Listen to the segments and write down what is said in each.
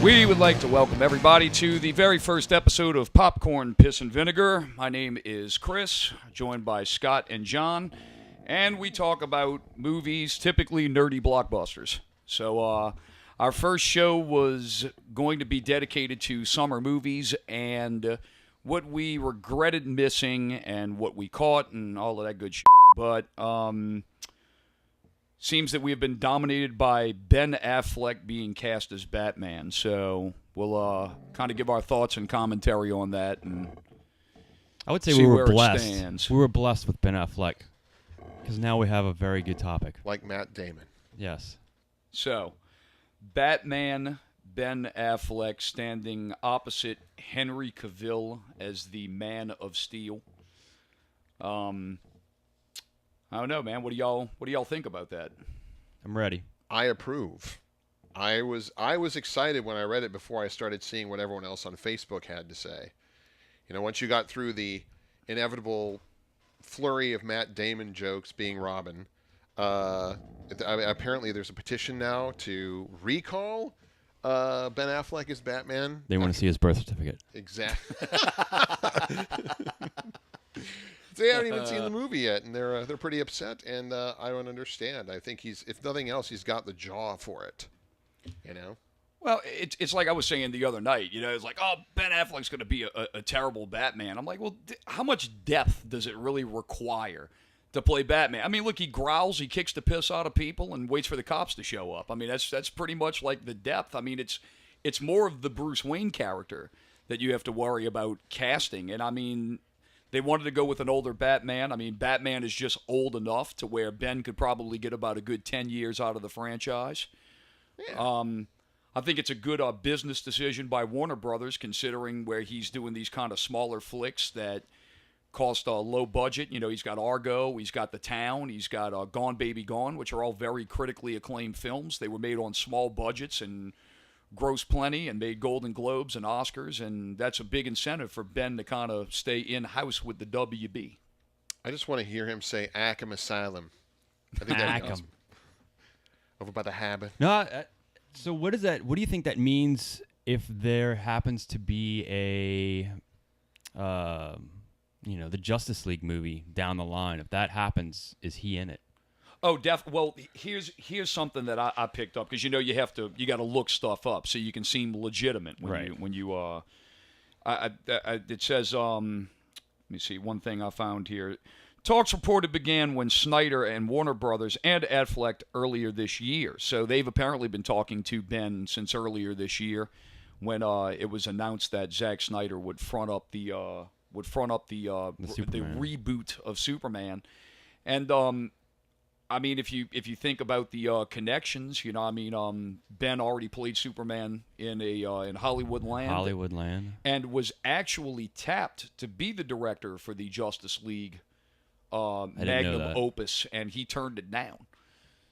We would like to welcome everybody to the very first episode of Popcorn Piss and Vinegar. My name is Chris, joined by Scott and John, and we talk about movies, typically nerdy blockbusters. So our first show was going to be dedicated to summer movies and what we regretted missing and what we caught and all of that good shit. But seems that we have been dominated by Ben Affleck being cast as Batman. So we'll kind of give our thoughts and commentary on that. And I would say see we were where blessed. it stands. We were blessed with Ben Affleck because now we have a very good topic. Like Matt Damon. Yes. So, Batman, Ben Affleck standing opposite Henry Cavill as the Man of Steel. I don't know, man. What do y'all think about that? I'm ready. I approve. I was excited when I read it before I started seeing what everyone else on Facebook had to say. You know, once you got through the inevitable flurry of Matt Damon jokes being Robin, apparently there's a petition now to recall Ben Affleck as Batman. They want to see his birth certificate. Exactly. They haven't even seen the movie yet, and they're pretty upset, and I don't understand. I think if nothing else, he's got the jaw for it. You know. Well, it's like I was saying the other night. You know, it's like, oh, Ben Affleck's going to be a terrible Batman. I'm like, well, how much depth does it really require to play Batman? I mean, look, he growls, he kicks the piss out of people, and waits for the cops to show up. I mean, that's pretty much like the depth. I mean, it's more of the Bruce Wayne character that you have to worry about casting, and I mean. They wanted to go with an older Batman. I mean, Batman is just old enough to where Ben could probably get about a good 10 years out of the franchise. Yeah. I think it's a good business decision by Warner Brothers, considering where he's doing these kind of smaller flicks that cost a low budget. You know, he's got Argo, he's got The Town, he's got Gone Baby Gone, which are all very critically acclaimed films. They were made on small budgets and grossed plenty and made Golden Globes and Oscars, and that's a big incentive for Ben to kind of stay in-house with the WB. I just want to hear him say Arkham Asylum. I think that'd be awesome. Over by the Habit. No, so what is that? What do you think that means if there happens to be a, the Justice League movie down the line? If that happens, is he in it? Oh, well, here's something that I picked up because you got to look stuff up so you can seem legitimate when you it says let me see one thing I found here. Talks reported began when Snyder and Warner Brothers and Affleck earlier this year. So they've apparently been talking to Ben since earlier this year when it was announced that Zack Snyder would front up the reboot of Superman, and I mean, if you think about the connections, Ben already played Superman in Hollywoodland, and was actually tapped to be the director for the Justice League magnum opus, and he turned it down.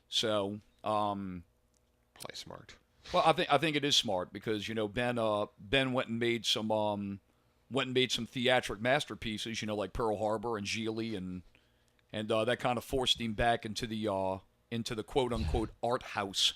So, probably smart. Well, I think it is smart because Ben went and made some theatric masterpieces, like Pearl Harbor and Gigli and that kind of forced him back into the quote-unquote art house,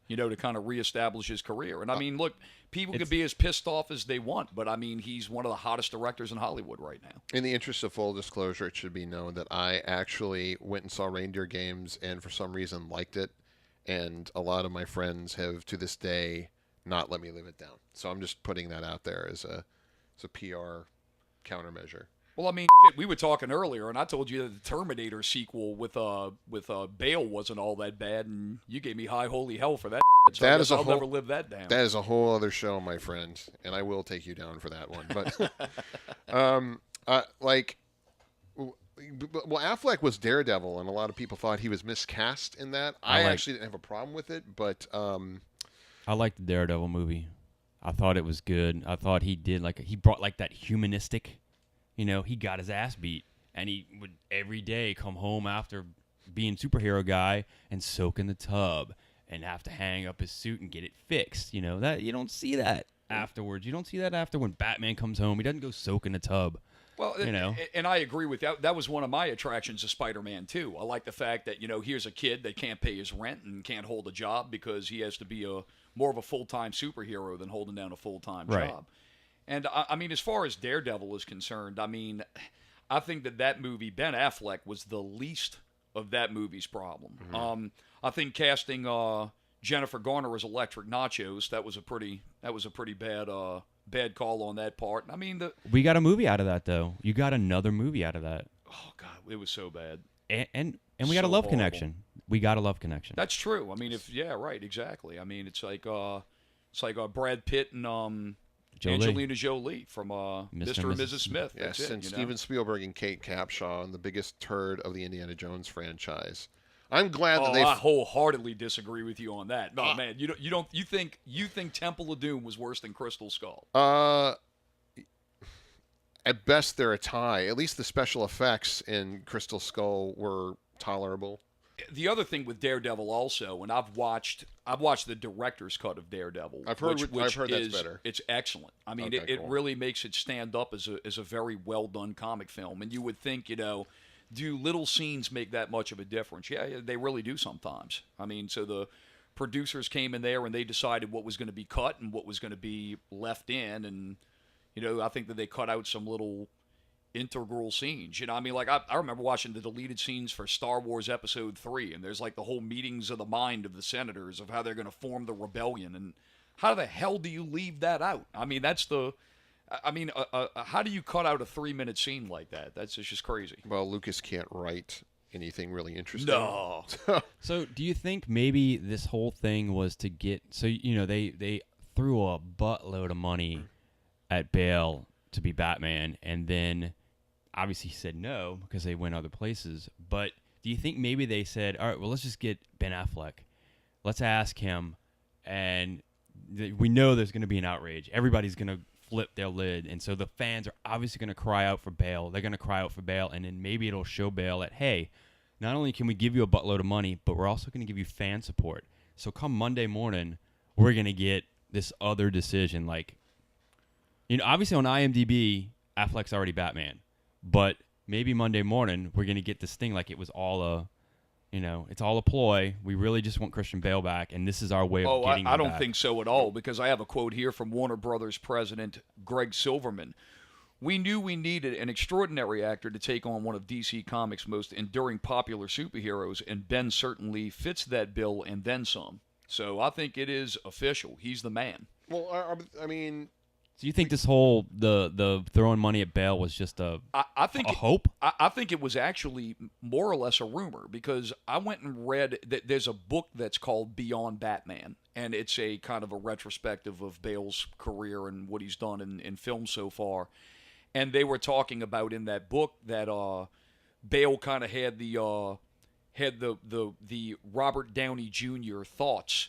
to kind of reestablish his career. And, I mean, look, people can be as pissed off as they want, but, I mean, he's one of the hottest directors in Hollywood right now. In the interest of full disclosure, it should be known that I actually went and saw Reindeer Games and, for some reason, liked it. And a lot of my friends have, to this day, not let me live it down. So I'm just putting that out there as a PR countermeasure. Well, I mean, we were talking earlier, and I told you that the Terminator sequel with Bale wasn't all that bad, and you gave me high holy hell for that. So I'll never live that down. That is a whole other show, my friend, and I will take you down for that one. But, Affleck was Daredevil, and a lot of people thought he was miscast in that. I actually didn't have a problem with it, but I liked the Daredevil movie. I thought it was good. I thought he brought that humanistic. He got his ass beat, and he would every day come home after being superhero guy and soak in the tub and have to hang up his suit and get it fixed. That you don't see that afterwards. You don't see that after when Batman comes home. He doesn't go soak in the tub. Well, You know. and I agree with that. That was one of my attractions of Spider-Man too. I like the fact that here's a kid that can't pay his rent and can't hold a job because he has to be more of a full-time superhero than holding down a full-time Right. job. And I mean, as far as Daredevil is concerned, I mean, I think that movie, Ben Affleck, was the least of that movie's problem. I think casting Jennifer Garner as Electric Nachos, that was a pretty bad call on that part. I mean, We got a movie out of that, though. You got another movie out of that. oh god, it was so bad. And we got a So love horrible. connection. We got a love connection. That's true. I mean, right, exactly. I mean, it's like Brad Pitt and Jolie. Angelina Jolie from Mr. Mr. and Mrs. Smith. Yes, That's it, and you know? Steven Spielberg and Kate Capshaw, the biggest turd of the Indiana Jones franchise. I'm glad that Oh, they. I wholeheartedly disagree with you on that. No, man, you think Temple of Doom was worse than Crystal Skull? At best, they're a tie. At least the special effects in Crystal Skull were tolerable. The other thing with Daredevil also, and I've watched the director's cut of Daredevil. I've heard which that's is, better. It's excellent. I mean, Okay, it cool. really makes it stand up as a very well done comic film. And you would think, do little scenes make that much of a difference? Yeah, they really do sometimes. I mean, so the producers came in there and they decided what was going to be cut and what was going to be left in, and I think that they cut out some little integral scenes. I mean, like I remember watching the deleted scenes for Star Wars Episode 3, and there's like the whole meetings of the mind of the senators of how they're going to form the rebellion, and how the hell do you leave that out? I mean, how do you cut out a 3-minute scene like that? That's just crazy. Well, Lucas can't write anything really interesting. No. So, do you think maybe this whole thing was to get they threw a buttload of money at Bale to be Batman, and then obviously he said no because they went other places. But do you think maybe they said, all right, well, let's just get Ben Affleck. Let's ask him, and we know there's going to be an outrage. Everybody's going to flip their lid, and so the fans are obviously going to cry out for Bale. They're going to cry out for Bale, and then maybe it'll show Bale that, hey, not only can we give you a buttload of money, but we're also going to give you fan support. So come Monday morning, we're going to get this other decision. Like, obviously on IMDb, Affleck's already Batman. But maybe Monday morning, we're going to get this thing like it was all it's all a ploy. We really just want Christian Bale back, and this is our way of getting him I don't back. think so at all, because I have a quote here from Warner Brothers president Greg Silverman. We knew we needed an extraordinary actor to take on one of DC Comics' most enduring popular superheroes, and Ben certainly fits that bill and then some. So I think it is official. He's the man. Well, I mean, So you think this whole the throwing money at Bale was just I think a hope? I think it was actually more or less a rumor, because I went and read that there's a book that's called Beyond Batman, and it's a kind of a retrospective of Bale's career and what he's done in film so far. And they were talking about in that book that Bale kind of had the Robert Downey Jr. thoughts,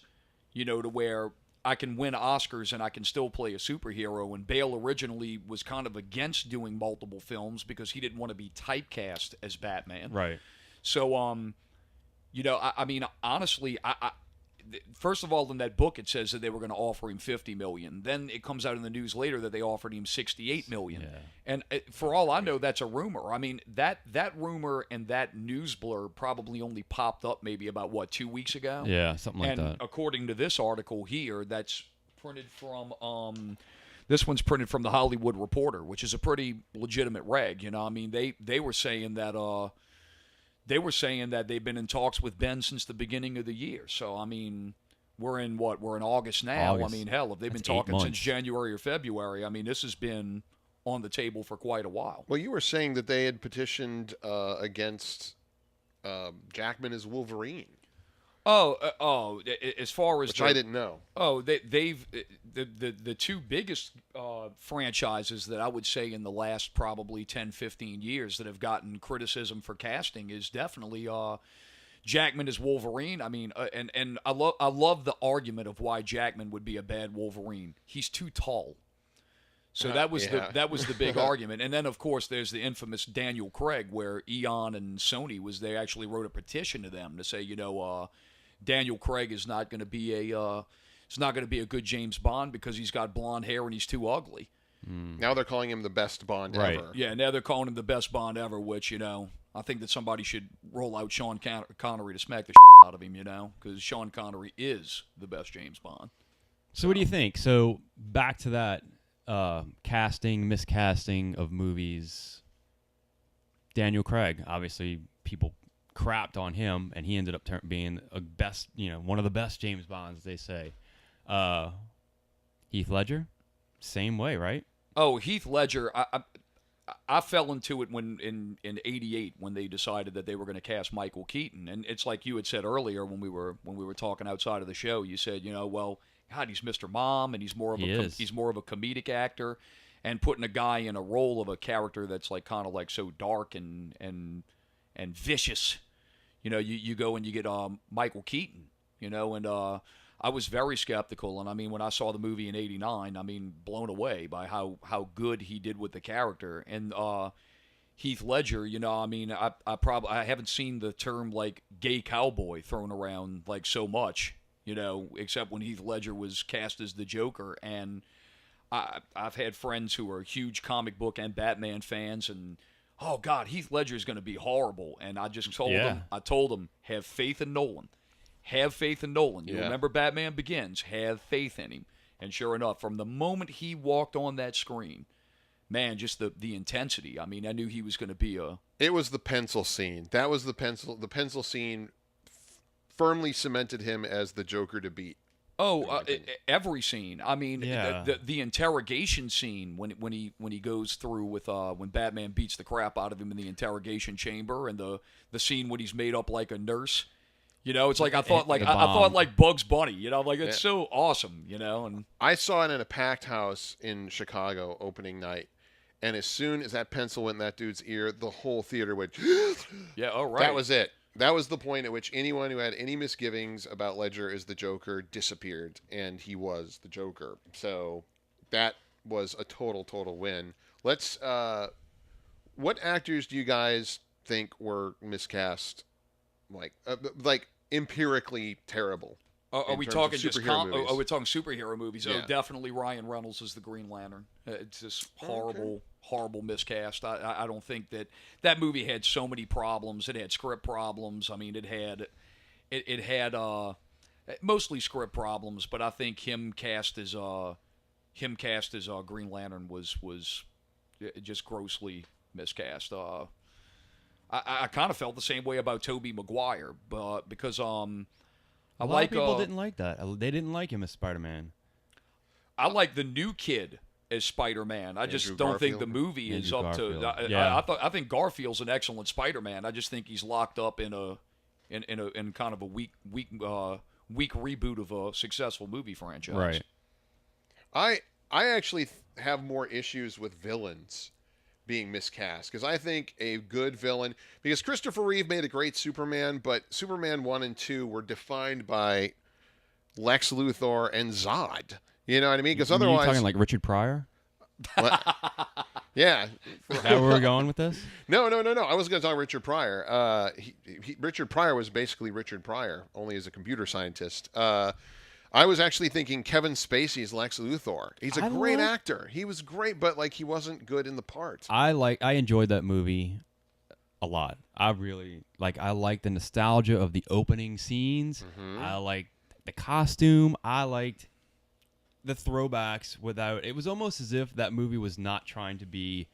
to where I can win Oscars and I can still play a superhero. And Bale originally was kind of against doing multiple films because he didn't want to be typecast as Batman. Right. So, I mean, honestly, first of all, in that book, it says that they were going to offer him $50 million. Then it comes out in the news later that they offered him $68 million. Yeah. And for all I know, that's a rumor. I mean, that rumor and that news blurb probably only popped up maybe about 2 weeks ago. Yeah, something like and that. according to this article here, that's printed from this one's printed from the Hollywood Reporter, which is a pretty legitimate rag. I mean, they were saying that they've been in talks with Ben since the beginning of the year. So I mean, we're in August now. August. I mean, hell, if they've been That's 8 talking since months. January or February, I mean, this has been on the table for quite a while. well, you were saying that they had petitioned against Jackman as Wolverine, As far as which I didn't know. They've the two biggest franchises that I would say in the last probably 10, 15 years that have gotten criticism for casting is definitely Jackman as Wolverine. I mean, and I love the argument of why Jackman would be a bad Wolverine. He's too tall. So that was the big argument. And then of course there's the infamous Daniel Craig, where Eon and Sony they actually wrote a petition to them to say, Daniel Craig is not going to be a good James Bond because he's got blonde hair and he's too ugly. Now they're calling him the best Bond Right. ever. Yeah, now they're calling him the best Bond ever, which, I think that somebody should roll out Sean Connery to smack the out of him, because Sean Connery is the best James Bond. So what do you think? So back to that miscasting of movies. Daniel Craig, obviously, people crapped on him, and he ended up being one of the best James Bonds, they say. Heath Ledger, same way, right? Oh, Heath Ledger, I fell into it when in '88 when they decided that they were going to cast Michael Keaton, and it's like you had said earlier when we were talking outside of the show. You said, well, God, he's Mr. Mom, and he's more of a comedic actor, and putting a guy in a role of a character that's like kind of like so dark and vicious. You go and you get Michael Keaton, and I was very skeptical, and I mean, when I saw the movie in '89, I mean, blown away by how good he did with the character. And Heath Ledger, I mean, I haven't seen the term like gay cowboy thrown around like so much, except when Heath Ledger was cast as the Joker. And I've had friends who are huge comic book and Batman fans, and oh God, Heath Ledger is going to be horrible. And I just told them, have faith in Nolan. Have faith in Nolan. You remember Batman Begins. Have faith in him. And sure enough, from the moment he walked on that screen, man, just the intensity. I mean, I knew he was going to be a... It was the pencil scene. That was the pencil. The pencil scene firmly cemented him as the Joker to beat. Oh, every scene. I mean, the interrogation scene when he goes through with when Batman beats the crap out of him in the interrogation chamber, and the scene when he's made up like a nurse. It's like I thought like Bugs Bunny. Like it's so awesome. And I saw it in a packed house in Chicago opening night, and as soon as that pencil went in that dude's ear, the whole theater went. Yeah. Oh right. That was it. That was the point at which anyone who had any misgivings about Ledger as the Joker disappeared, and he was the Joker. So that was a total win. Let's. What actors do you guys think were miscast? Like empirically terrible. Are we talking just movies? are we talking superhero movies? Yeah. Oh, definitely Ryan Reynolds as the Green Lantern. It's just horrible miscast. I don't think that movie had so many problems. It had script problems. I mean, it had mostly script problems, but I think him cast as Green Lantern was just grossly miscast. I kind of felt the same way about Tobey Maguire, but because a lot of people didn't like that. They didn't like him as Spider-Man. I like the new kid as Spider-Man. I just don't think the movie is up to. I think Garfield's an excellent Spider-Man. I just think he's locked up in kind of a weak reboot of a successful movie franchise. Right. I actually have more issues with villains being miscast, because I think a good villain, because Christopher Reeve made a great Superman, but Superman 1 and 2 were defined by Lex Luthor and Zod. You know what I mean? Because otherwise, you talking like Richard Pryor? Yeah. Is that where we're going with this? No. I was going to talk Richard Pryor. Richard Pryor was basically Richard Pryor, only as a computer scientist. I was actually thinking Kevin Spacey's Lex Luthor. He's a great actor. He was great, but he wasn't good in the part. I enjoyed that movie a lot. I really I liked the nostalgia of the opening scenes. Mm-hmm. I liked the costume. I liked the throwbacks it was almost as if that movie was not trying to be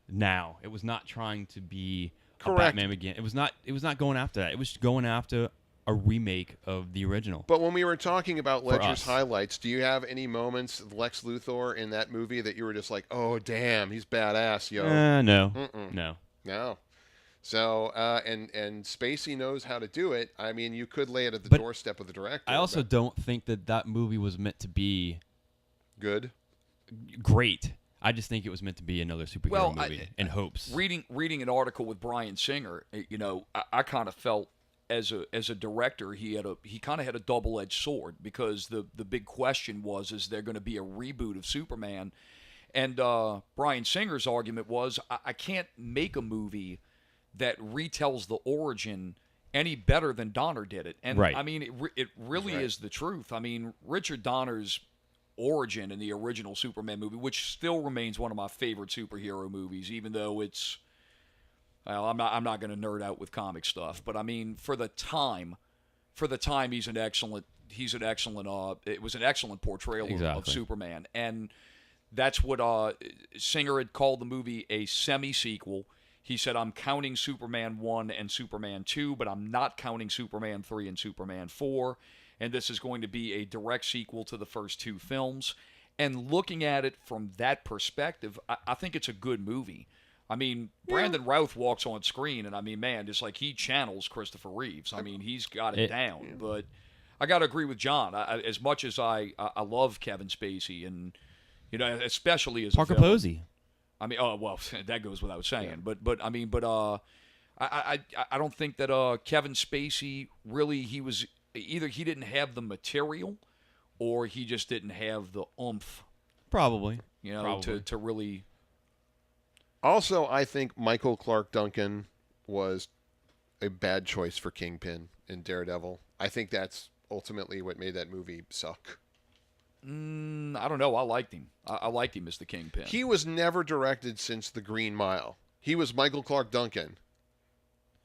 now. It was not trying to be a Batman Begins. It was not going after that. It was going after a remake of the original. But when we were talking about Ledger's highlights, do you have any moments of Lex Luthor in that movie that you were just like, oh, damn, he's badass, yo? No. No. So, and Spacey knows how to do it. I mean, you could lay it at the doorstep of the director. I also don't think that movie was meant to be good. Great. I just think it was meant to be another superhero movie in hopes. Reading an article with Bryan Singer, I kind of felt as a director, he kind of had a double-edged sword, because the big question was, is there going to be a reboot of Superman? And Bryan Singer's argument was, I can't make a movie that retells the origin any better than Donner did it. And I mean, it really is the truth. I mean, Richard Donner's origin in the original Superman movie, which still remains one of my favorite superhero movies, even though it's, well, I'm not going to nerd out with comic stuff, but I mean, for the time, he's an excellent. It was an excellent portrayal of Superman, and that's what Singer had called the movie a semi-sequel. He said, I'm counting Superman 1 and Superman 2, but I'm not counting Superman 3 and Superman 4, and this is going to be a direct sequel to the first two films. And looking at it from that perspective, I think it's a good movie. I mean, Brandon Routh walks on screen, and I mean, man, it's like he channels Christopher Reeves. I mean, he's got it down. But I got to agree with John. As much as I love Kevin Spacey, and especially as Parker Posey. I mean, well, that goes without saying. Yeah. I don't think that Kevin Spacey really, he was either he didn't have the material, or he just didn't have the oomph. Probably. To really. Also, I think Michael Clark Duncan was a bad choice for Kingpin in Daredevil. I think that's ultimately what made that movie suck. I don't know. I liked him. I liked him as the Kingpin. He was never directed since The Green Mile. He was Michael Clark Duncan.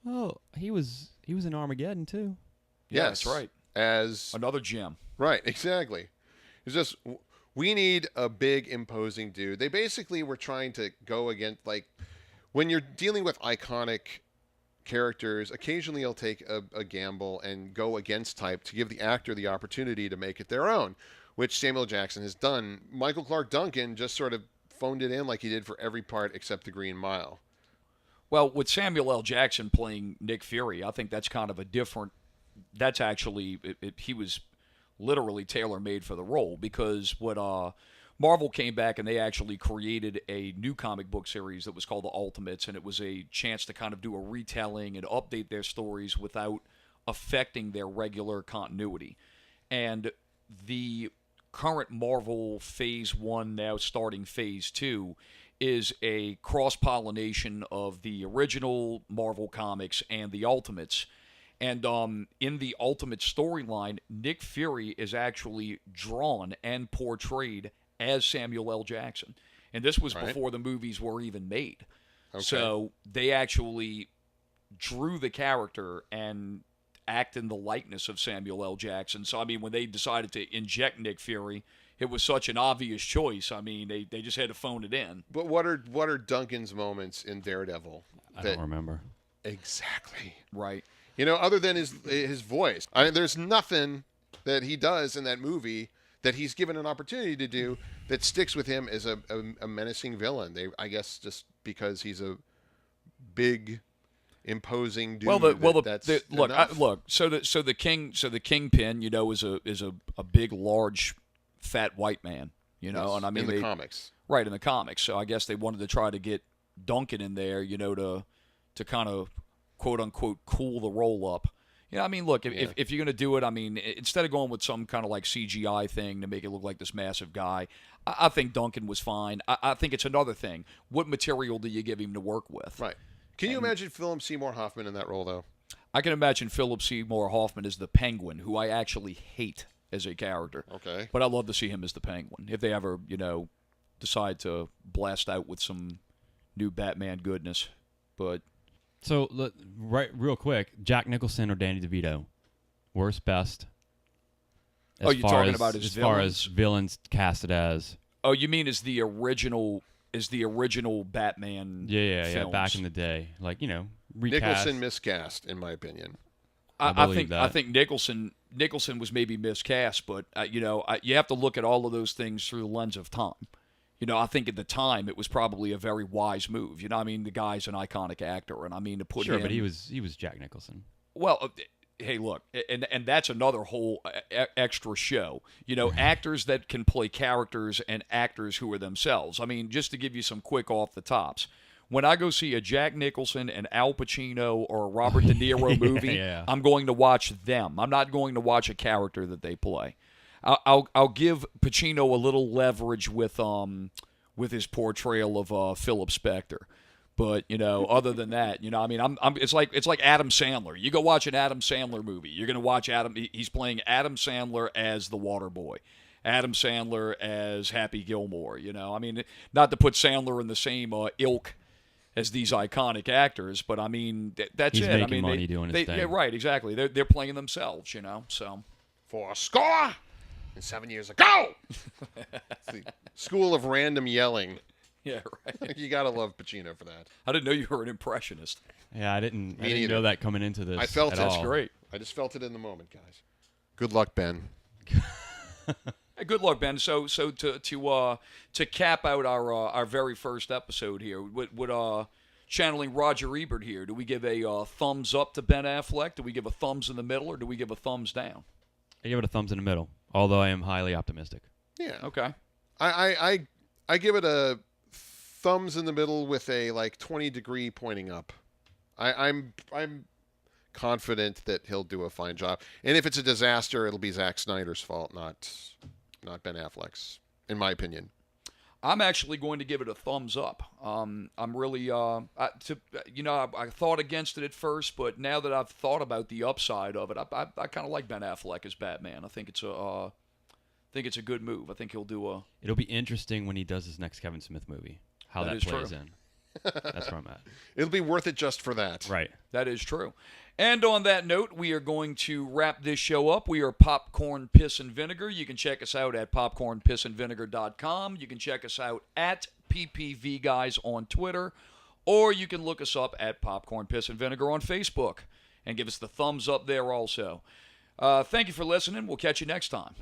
Oh, he was in Armageddon too. Yeah, that's right. As another gem. Right, exactly. It's just, we need a big, imposing dude. They basically were trying to go against, like, when you're dealing with iconic characters, occasionally you'll take a gamble and go against type to give the actor the opportunity to make it their own, which Samuel Jackson has done. Michael Clark Duncan just sort of phoned it in like he did for every part except The Green Mile. Well, with Samuel L. Jackson playing Nick Fury, I think that's kind of a different... That's actually... he was literally tailor-made for the role, because what Marvel came back and they actually created a new comic book series that was called The Ultimates, and it was a chance to kind of do a retelling and update their stories without affecting their regular continuity. And the current Marvel Phase 1, now starting Phase 2, is a cross-pollination of the original Marvel comics and the Ultimates. And in the Ultimate storyline, Nick Fury is actually drawn and portrayed as Samuel L. Jackson. And this was before the movies were even made. Okay. So they actually drew the character and act in the likeness of Samuel L. Jackson. So, I mean, when they decided to inject Nick Fury, it was such an obvious choice. I mean, they just had to phone it in. But what are Duncan's moments in Daredevil? I don't remember. Exactly. Right. Other than his voice. I mean, there's nothing that he does in that movie that he's given an opportunity to do that sticks with him as a menacing villain. I guess just because he's a big, imposing dude. Look. So the Kingpin, is a big, large, fat white man. Yes, and I mean in the comics, right, in the comics. So I guess they wanted to try to get Duncan in there, to kind of quote unquote cool the roll up. I mean, look, if you're going to do it, I mean, instead of going with some kind of like CGI thing to make it look like this massive guy, I think Duncan was fine. I think it's another thing. What material do you give him to work with? Right. Can you imagine Philip Seymour Hoffman in that role, though? I can imagine Philip Seymour Hoffman as the Penguin, who I actually hate as a character. Okay. But I'd love to see him as the Penguin if they ever, decide to blast out with some new Batman goodness. But... So, real quick, Jack Nicholson or Danny DeVito? Worst, best? You're talking about his villains? As far as villains casted as. Oh, you mean as the original Batman films? Back in the day. Like, recast. Nicholson miscast, in my opinion. I think Nicholson was maybe miscast, but, you have to look at all of those things through the lens of time. I think at the time it was probably a very wise move. I mean, the guy's an iconic actor, and I mean to put him. Sure, but he was Jack Nicholson. Well, hey, look, and that's another whole extra show. Actors that can play characters and actors who are themselves. I mean, just to give you some quick off the tops. When I go see a Jack Nicholson, an Al Pacino, or a Robert De Niro movie, I'm going to watch them. I'm not going to watch a character that they play. I'll give Pacino a little leverage with his portrayal of Philip Spector, but other than that, I mean, it's like Adam Sandler. You go watch an Adam Sandler movie, you're gonna watch he's playing Adam Sandler as the Water Boy. Adam Sandler as Happy Gilmore. You know, I mean, not to put Sandler in the same ilk as these iconic actors, but I mean, that's He's it. making I mean, money doing his thing. Yeah, right, exactly. They're playing themselves. You know, so. For a score! And 7 years ago! It's the school of random yelling. Yeah, right. You gotta love Pacino for that. I didn't know you were an impressionist. Yeah, I didn't neither. know that coming into this. I felt at it. all. That's great. I just felt it in the moment, guys. Good luck, Ben. Hey, good luck, Ben. So to cap out our very first episode here, would channeling Roger Ebert here, do we give a thumbs up to Ben Affleck? Do we give a thumbs in the middle, or do we give a thumbs down? I give it a thumbs in the middle, although I am highly optimistic. Yeah. Okay. I give it a thumbs in the middle with a 20-degree pointing up. I'm confident that he'll do a fine job. And if it's a disaster, it'll be Zack Snyder's fault, not Ben Affleck's, in my opinion. I'm actually going to give it a thumbs up. I'm really, I thought against it at first, but now that I've thought about the upside of it, I kind of like Ben Affleck as Batman. I think it's a good move. I think he'll do a. It'll be interesting when he does his next Kevin Smith movie, how that plays in. That's where I'm at. It'll be worth it just for that. Right. That is true. And on that note, we are going to wrap this show up. We are Popcorn Piss and Vinegar. You can check us out at popcornpissandvinegar.com. You can check us out at PPV Guys on Twitter. Or you can look us up at Popcorn Piss and Vinegar on Facebook. And give us the thumbs up there also. Thank you for listening. We'll catch you next time.